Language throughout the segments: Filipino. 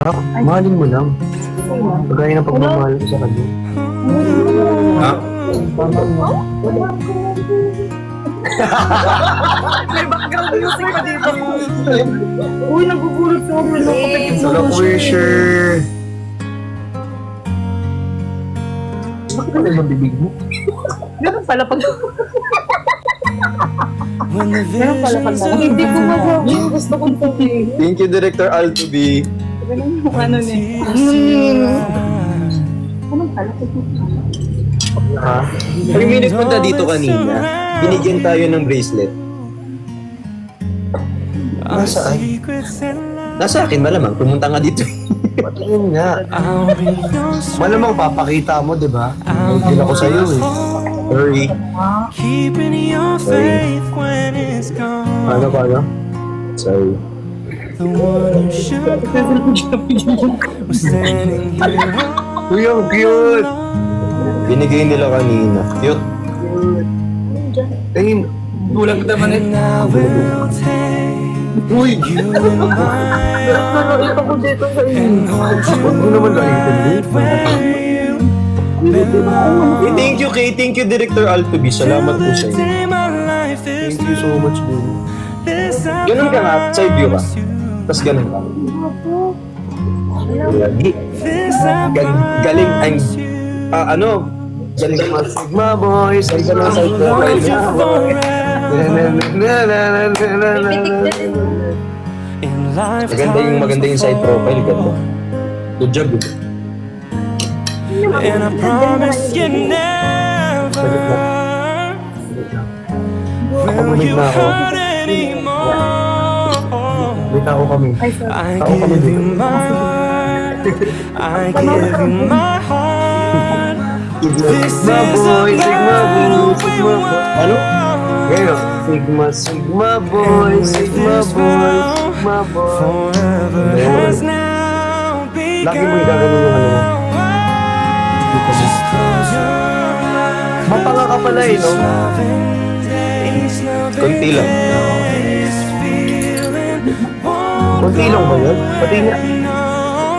Mahalin mo lang. Pagaya ng pagmamahal ko sa kanya. Ha? May background music pa dito. Uy, nagugulot sa ako. Sala wisher. Bakit ba yung bibig mo? Ganun pala pag... Ganun pala pag... Hindi ko magawa. Gusto kong sabihin. Thank you, Director Altubi. Ganun yung ano niya. Ganun pala pag... Ha? Pag may nagpunta dito kanina, binigyan tayo ng bracelet. Nasaan? Nasa akin, malamang. Pumunta nga dito. Patingin nga. Malamang papakita mo, di ba? Hindi ako sa'yo eh. Sorry. Keeping your faith when it's gone. Paano? Sorry. The one who should was standing here. Uy, ang cute! Binigay nila kanina. Cute. Ayun, bulag naman eh. And I will take Uy! you in my arms Ito ko dito sa inyo. and hold Huwag mo naman lang you where you belong. Thank you, Kay. Thank you, Director Altubi. Salamat po sa The inyo. day my life is Thank you so much, baby. this I Ganun ka nga. Side view ka. promise you. Tapos ganun ka. This I Galing. Ay, promise you. ano? Galing. Sigma boys! Ay, ganun sa ito. Love you forever. In life, Maganda yung side profile. Ganda. Good job. eh. and I promise you never will you hurt anymore. Bita ko kami. I give you my heart, I give you my heart. This Sigma is boy, Sigma about boy, who we Sigma boy. were. Ano? Ngayon, Sigma boy, Sigma boy, Sigma boy. Forever has now begun. Lagi mo gagawin yung ano mo. Just close your eyes. Mapanga ka pala eh, no? Konti lang. Kunti lang ba yun? Pati niya.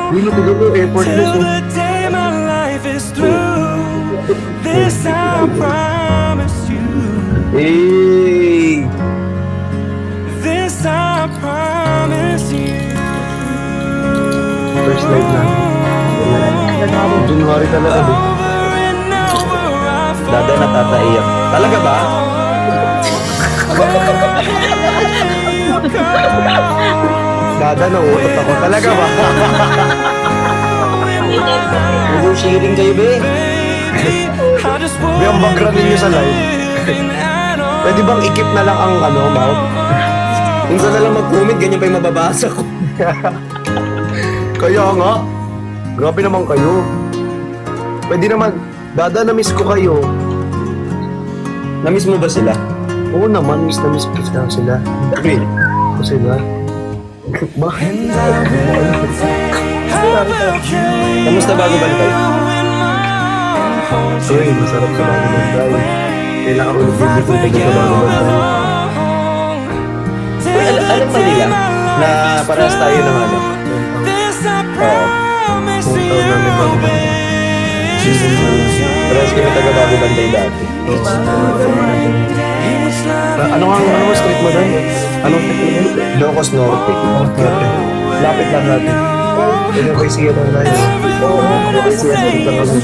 Hindi mo tigil yung effortless Till eh. the day my life is through, this I promise you. Hey! This I promise you. First light na. January talaga eh. Over and over I fall. Dada natataiyak. Talaga ba? Dada na utot ako. Talaga ba? Hindi sharing kayo, be. I just May ang background ninyo sa live. Pwede bang ikip na lang ang ano, mouth? Minsan na lang mag-comment, ganyan pa yung mababasa ko. Kaya nga. Grabe naman kayo. Pwede naman. Dada, na-miss ko kayo. Namiss mo ba sila? Oo naman, miss na miss ko sila. Really? Ko sila. Bakit? Kamusta bago bantay? Uy, masarap sa bago bantay. Kailangan ulit bibigyan sa bago bantay. Alam ba nila na parehas tayo ng ano? Oo. Hometown namin bago bantay. Parehas kami taga bago bantay dati. Ano mo street mo doon? Anong street mo doon? Locos Norte. Lapit lang natin. Pwede ko isiya lang tayo. Oo, isiya lang kami.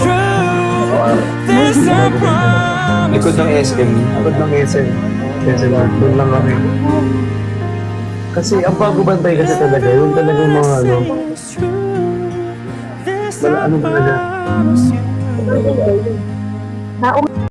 Likod ng SM. Abad ng SM. SM, doon lang kami. Kasi ang bago bantay kasi talaga, yun talagang mga ano, wala ano talaga.